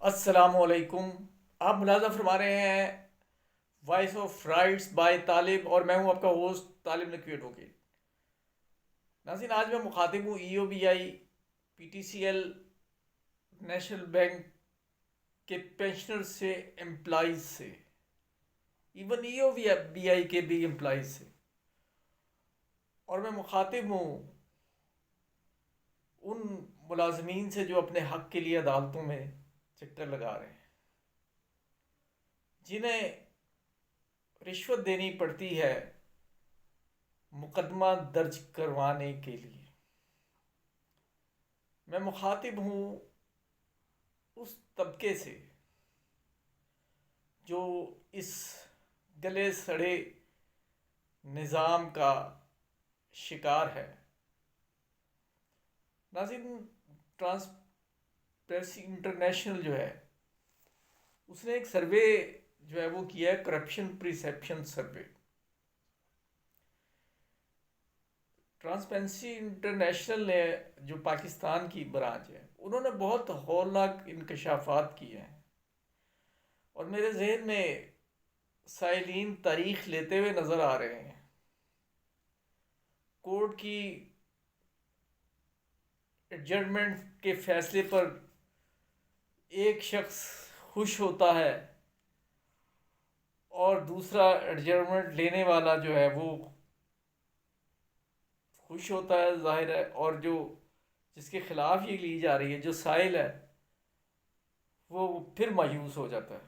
السلام علیکم۔ آپ ملاحظہ فرما رہے ہیں وائس آف رائٹس بائی طالب، اور میں ہوں آپ کا ہوسٹ طالب نقوی ایڈوکیٹ۔ ناظرین، آج میں مخاطب ہوں E O B I, P T C L, national bank کے پینشنر سے، امپلائیز سے، even E O B I کے بھی امپلائیز سے، اور میں مخاطب ہوں ان ملازمین سے جو اپنے حق کے لیے عدالتوں میں چکر لگا رہے ہیں، جنہیں رشوت دینی پڑتی ہے مقدمہ درج کروانے کے لیے۔ میں مخاطب ہوں اس طبقے سے جو اس گلے سڑے نظام کا شکار ہے۔ ناظرین، ٹرانسپیرنسی انٹرنیشنل جو ہے، اس نے ایک سروے جو ہے وہ کیا ہے، corruption perception survey. Transparency international نے، جو پاکستان کی برانچ ہے، انہوں نے بہت ہولناک انکشافات کیے ہیں، اور میرے ذہن میں سائلین تاریخ لیتے ہوئے نظر آ رہے ہیں۔ کورٹ کی ایڈجرمنٹ کے فیصلے پر ایک شخص خوش ہوتا ہے، اور دوسرا ایڈجرمنٹ لینے والا جو ہے وہ خوش ہوتا ہے، ظاہر ہے، اور جو جس کے خلاف یہ لی جا رہی ہے، جو سائل ہے، وہ پھر مایوس ہو جاتا ہے۔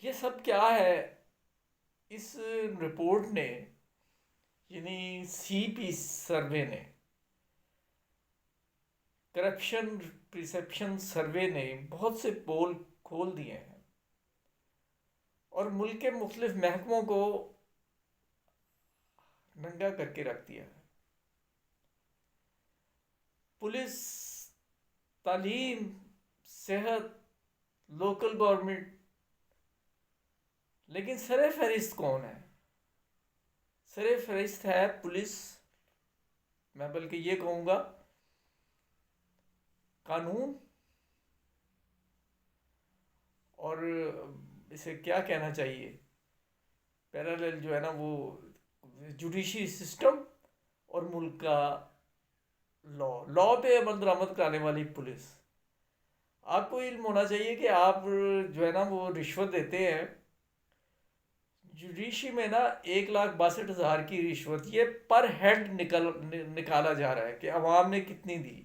یہ سب کیا ہے؟ اس رپورٹ نے، یعنی سی پی سروے نے، کرپشن پرسیپشن سروے نے بہت سے پول کھول دیے ہیں، اور ملک کے مختلف محکموں کو ننگا کر کے رکھ دیا ہے۔ پولیس، تعلیم، صحت، لوکل گورنمنٹ، لیکن سر فہرست کون ہے؟ سر فہرست ہے پولیس، میں بلکہ یہ کہوں گا قانون، اور اسے کیا کہنا چاہیے، پیرالل جو ہے نا وہ جوڈیشری سسٹم، اور ملک کا لا پہ عمل درآمد کرانے والی پولیس۔ آپ کو علم ہونا چاہیے کہ آپ جو ہے نا وہ رشوت دیتے ہیں جوڈیشری میں نا، 1,62,000 کی رشوت یہ پر ہیڈ نکالا جا رہا ہے کہ عوام نے کتنی دی۔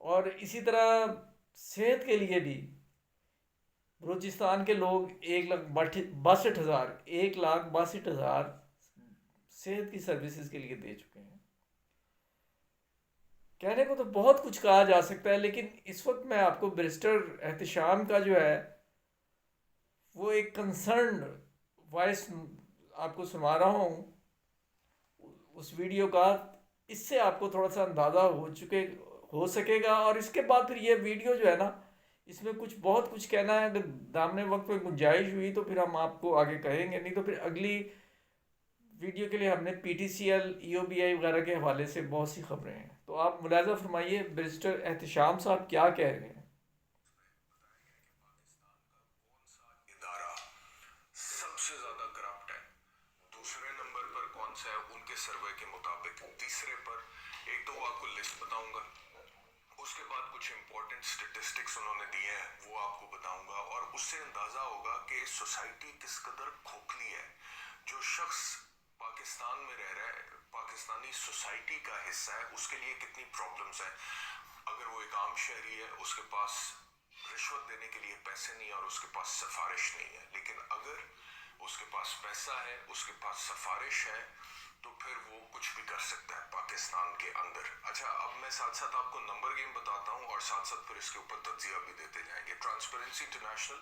اور اسی طرح صحت کے لیے بھی بلوچستان کے لوگ 1,62,000 صحت کی سروسز کے لیے دے چکے ہیں۔ کہنے کو تو بہت کچھ کہا جا سکتا ہے، لیکن اس وقت میں آپ کو بیرسٹر احتشام کا جو ہے وہ ایک کنسرنڈ وائس آپ کو سنا رہا ہوں، اس ویڈیو کا۔ اس سے آپ کو تھوڑا سا اندازہ ہو سکے گا، اور اس کے بعد پھر یہ ویڈیو جو ہے نا، اس میں بہت کچھ کہنا ہے۔ اگر دامنے وقت میں گنجائش ہوئی تو پھر ہم آپ کو آگے کہیں گے، نہیں تو پھر اگلی ویڈیو کے لیے ہم نے پی ٹی سی ایل، ای او بی آئی وغیرہ کے حوالے سے بہت سی خبریں ہیں۔ تو آپ ملاحظہ فرمائیے بیرسٹر احتشام صاحب کیا کہہ رہے ہیں۔ ادارہ سب سے زیادہ کرپٹ ہے؟ دوسرے نمبر پر کون سا ہے ان کے سروے کے مطابق؟ تیسرے پر ایک تو آپ کو لسٹ بتاؤں گا، اس کے بعد کچھ امپورٹنٹ سٹیٹسٹکس انہوں نے دیے ہیں وہ آپ کو بتاؤں گا، اور اس سے اندازہ ہوگا کہ سوسائٹی کس قدر کھوکھلی ہے۔ جو شخص پاکستان میں رہ رہا ہے، پاکستانی سوسائٹی کا حصہ ہے، اس کے لیے کتنی پرابلمز ہیں۔ اگر وہ ایک عام شہری ہے، اس کے پاس رشوت دینے کے لیے پیسے نہیں اور اس کے پاس سفارش نہیں ہے، لیکن اگر اس کے پاس پیسہ ہے، اس کے پاس سفارش ہے، تو پھر وہ کچھ بھی کر سکتا ہے پاکستان کے اندر۔ اچھا، اب میں ساتھ ساتھ آپ کو نمبر گیم بتاتا ہوں، اور ساتھ ساتھ پھر اس کے اوپر تجزیہ بھی دیتے جائیں گے۔ ٹرانسپیرنسی انٹرنیشنل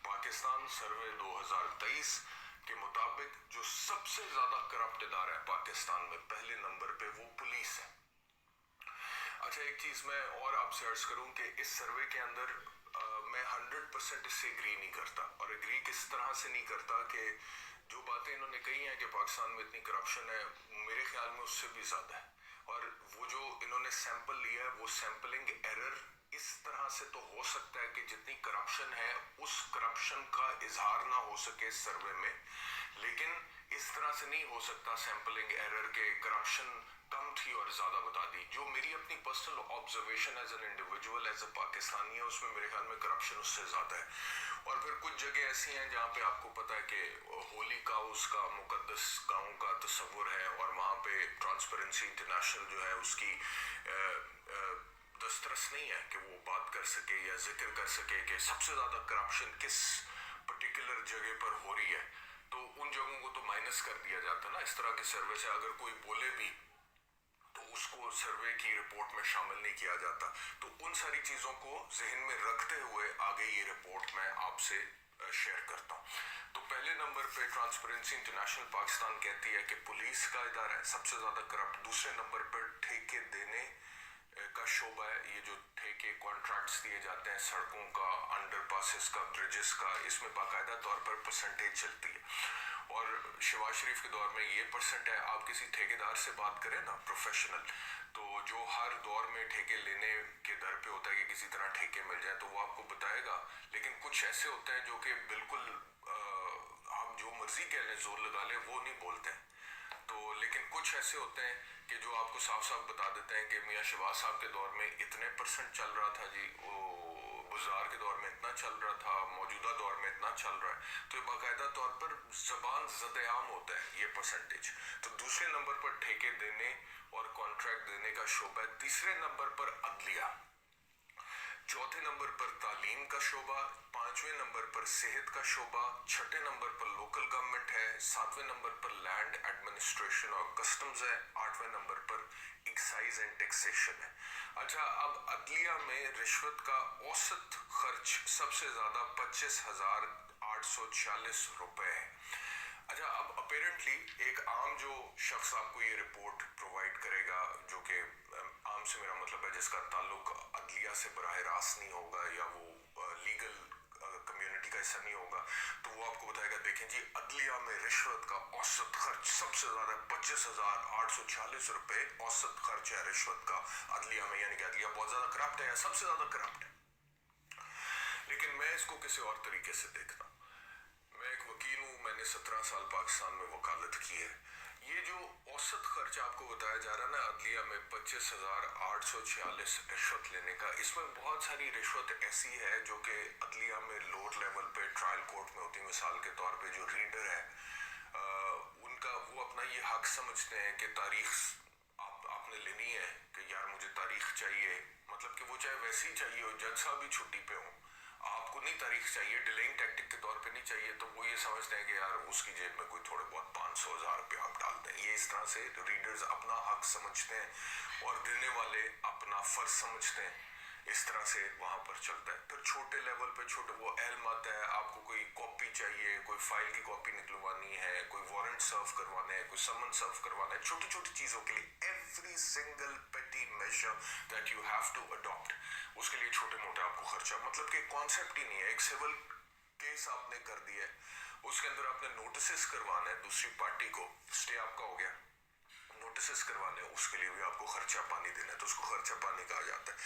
پاکستان سروے 2023 کے مطابق جو سب سے زیادہ کرپٹ ادارہ ہے پاکستان میں، پہلے نمبر پہ وہ پولیس ہے۔ اچھا، ایک چیز میں اور آپ سے عرض کروں کہ اس سروے کے اندر میں 100% اس سے اگری نہیں کرتا، اور اگری کس طرح سے نہیں کرتا کہ جو باتیں انہوں نے کہی ہیں کہ پاکستان میں اتنی کرپشن ہے، میرے خیال میں اس سے بھی زیادہ ہے۔ اور وہ جو انہوں نے سیمپل لیا ہے وہ سیمپلنگ ایرر اس طرح سے تو ہو سکتا ہے کہ جتنی کرپشن ہے اس کرپشن کا اظہار نہ ہو سکے سروے میں، لیکن اس طرح سے نہیں ہو سکتا سیمپلنگ ایرر کے کرپشن کم تھی اور زیادہ بتا دی. جو میری اپنی personal observation as an individual as a Pakistani ہے اس میں میرے خیال میں کرپشن اس سے زیادہ ہے. اور پھر کچھ جگہ ایسی ہیں جہاں پہ آپ کو پتا ہے کہ ہولی کاؤز کا مقدس گاؤں کا تصور ہے اور وہاں پہ ٹرانسپیرنسی انٹرنیشنل جو ہے اس کی دسترس نہیں ہے کہ وہ بات کر سکے یا ذکر کر سکے کہ سب سے زیادہ کرپشن کس پرٹیکولر جگہ پر ہو رہی ہے. تو ان جگہوں کو تو مائنس کر دیا جاتا ہے نا اس طرح کے سروے سے. اگر کوئی بولے بھی تو اس کو سروے کی رپورٹ میں شامل نہیں کیا جاتا. تو ان ساری چیزوں کو ذہن میں رکھتے ہوئے آگے یہ رپورٹ میں آپ سے شیئر کرتا ہوں. تو پہلے نمبر پہ ٹرانسپیرنسی انٹرنیشنل پاکستان کہتی ہے کہ پولیس کا ادارہ ہے سب سے زیادہ کرپٹ. دوسرے نمبر پر ٹھیکے دینے کا شعبہ ہے. یہ جو ٹھیکے کانٹریکٹس دیے جاتے ہیں سڑکوں کا، انڈر پاسز کا، بریجز کا، اس میں باقاعدہ طور پر پرسنٹیج چلتی ہے. اور شہباز شریف کے دور میں یہ پرسنٹ ہے. آپ کسی ٹھیکیدار سے بات کریں نا پروفیشنل، تو جو ہر دور میں ٹھیکے لینے کے در پہ ہوتا ہے کہ کسی طرح ٹھیکے مل جائیں تو وہ آپ کو بتائے گا. لیکن کچھ ایسے ہوتے ہیں جو کہ بالکل آپ جو مرضی کہہ لیں زور لگا لیں وہ نہیں بولتے ہیں. تو لیکن کچھ ایسے ہوتے ہیں کہ جو آپ کو صاف صاف بتا دیتے ہیں کہ میاں شہباز صاحب کے دور میں اتنے پرسنٹ چل رہا تھا جی، وہ بزار کے دور میں اتنا چل رہا تھا، موجودہ دور میں اتنا چل رہا ہے. تو یہ باقاعدہ طور پر زبان زد عام ہوتا ہے یہ پرسنٹیج. تو دوسرے نمبر پر ٹھیکے دینے اور کانٹریکٹ دینے کا شعبہ ہے. تیسرے نمبر پر عدلیہ، چوتھے نمبر پر تعلیم کا شعبہ، پانچویں نمبر پر صحت کا شعبہ، چھٹے نمبر پر لوکل گورنمنٹ ہے، ساتویں نمبر پر لینڈ ایڈمنسٹریشن اور کسٹمز ہے، آٹھویں number per excise and taxation ہے. اچھا، اب عدلیہ میں رشوت کا اوسط خرچ سب سے زیادہ 25,846 روپے ہے. اچھا، اب اپیرنٹلی ایک عام جو شخص آپ کو یہ رپورٹ پرووائڈ کرے گا، جو کہ عام سے میرا مطلب ہے جس کا تعلق عدلیہ سے براہ راست نہیں ہوگا یا وہ لیگل کمیونٹی کا حصہ نہیں ہوگا، تو وہ آپ کو بتائے گا دیکھیں جی عدلیہ میں رشوت کا اوسط خرچ سب سے زیادہ 25,846 روپے اوسط خرچ ہے رشوت کا عدلیہ میں. یعنی کہ عدلیہ بہت زیادہ کرپٹ ہے یا سب سے زیادہ کرپٹ ہے. لیکن میں اس کو کسی اور طریقے سے دیکھتا ہوں. میں ایک وکیل ہوں، میں نے 17 سال پاکستان میں وکالت کی ہے. یہ جو اوسط خرچ آپ کو بتایا جا رہا ہے نا عدلیہ میں 25,846 رشوت لینے کا، اس میں بہت ساری رشوت ایسی ہے جو کہ عدلیہ میں لوور لیول پہ ٹرائل کورٹ میں ہوتی ہے. مثال کے طور پہ جو ریڈر ہے ان کا وہ اپنا یہ حق سمجھتے ہیں کہ تاریخ آپ نے لینی ہے کہ یار مجھے تاریخ چاہیے، مطلب کہ وہ چاہے ویسے ہی چاہیے ہو، جج صاحب بھی چھٹی پہ ہوں، آپ کو نہیں تاریخ چاہیے، ڈیلنگ ٹیکٹک کے طور پہ نہیں چاہیے، تو وہ یہ سمجھتے ہیں کہ یار اس کی جیب میں کوئی تھوڑے بہت 500,000 روپے آپ ڈال دیں. یہ اس طرح سے ریڈرز اپنا حق سمجھتے ہیں اور دینے والے اپنا فرض سمجھتے ہیں. اس طرح سے وہاں پر چلتا ہے. پھر چھوٹے لیول پہ چھوٹے وہ اہم آتا ہے، آپ کو کوئی کاپی چاہیے، کوئی فائل کی کاپی نکلوانی ہے، کوئی وارنٹ سرو کروانا ہے، کوئی سمن سرو کروانا ہے، چھوٹی چھوٹی چیزوں کے لیے every single petty major that you have to adapt, اس کے لیے چھوٹے موٹے آپ کو خرچہ، مطلب کہ کانسیپٹ ہی نہیں ہے. ایک سول کیس آپ نے کر دیا ہے، اس کے اندر آپ نے نوٹسز کروانا ہے دوسری پارٹی کو، اسٹے آپ کا ہو گیا، نوٹسز کروانے ہیں، اس کے لیے بھی آپ کو خرچہ پانی دینا ہے، تو اس کو خرچہ پانی کہا جاتا ہے.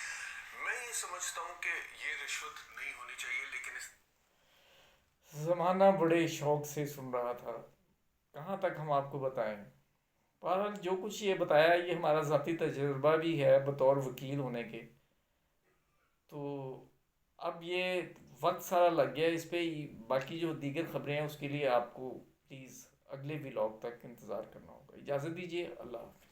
میں یہ سمجھتا ہوں کہ یہ رشوت نہیں ہونی چاہیے، لیکن اس زمانہ بڑے شوق سے سن رہا تھا، کہاں تک ہم آپ کو بتائیں. بہرحال جو کچھ یہ بتایا یہ ہمارا ذاتی تجربہ بھی ہے بطور وکیل ہونے کے. تو اب یہ وقت سارا لگ گیا اس پہ. باقی جو دیگر خبریں ہیں اس کے لیے آپ کو پلیز اگلے ولاگ تک انتظار کرنا ہوگا. اجازت دیجیے، اللہ حافظ.